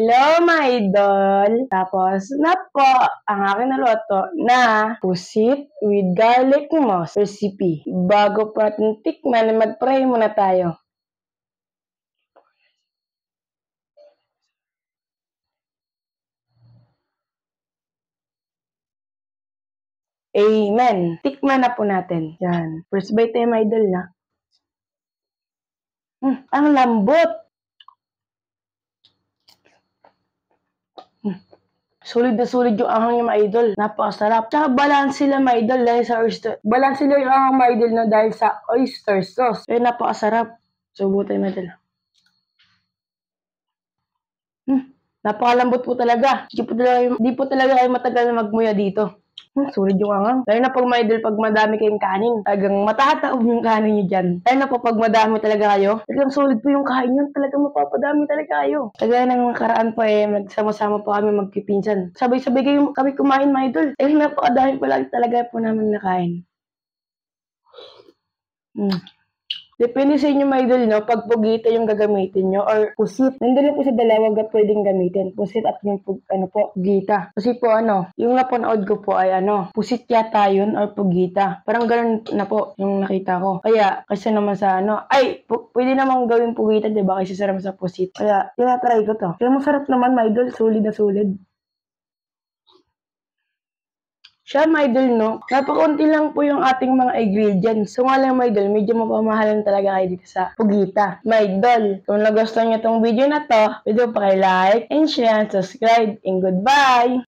Hello, my idol! Tapos na po ang aking naloto na pusit with garlic moss recipe. Bago po natin tikman, mag-pray muna tayo. Amen! Tikman na po natin. Yan. First bite tayo, my idol, na. Ang lambot! Sulit na sulit yung anghang niya, mga idol. Napakasarap. Tsaka balance sila, mga idol, dahil sa oyster. Balance sila yung anghang, mga idol, na dahil sa oyster sauce. Kaya napakasarap. Subo tayo, mga idol. Napakalambot po talaga. Di po talaga kayo matagal na magmuya dito. Sulit yung angang. Lalo na pag may idol, pag madami kayong kanin, talagang matataob yung kanin nyo dyan. Lalo na po pag madami talaga kayo, talagang sulit po yung kain nyo, talagang mapapadami talaga kayo. Kagaya ng karaan po nagsama-sama po kami magpipinsan. Sabay-sabay kami kumain, mga idol. Napakadami po lang talaga po namin nakain. Depende sa inyo, mga idol, no? Pag pugita yung gagamitin nyo or pusit. Nandun lang po sa dalawang pwedeng gamitin. Pusit at yung pugita. Kasi po yung napanood ko po ay pusit yata yun or pugita. Parang ganun na po yung nakita ko. Kaya, kasi naman sa pwede namang gawin pugita, diba? Kasi sarap sa pusit. Kaya, tinatry ko to. Kaya masarap naman, mga idol. Solid na solid. Siya, my idol, no? Napakaunti lang po yung ating mga ingredients. So nga lang, my idol, medyo mapamahalan talaga kayo dito sa pugita. My idol, kung nagustuhan niyo tong video na to, pwede po like and share and subscribe. And goodbye!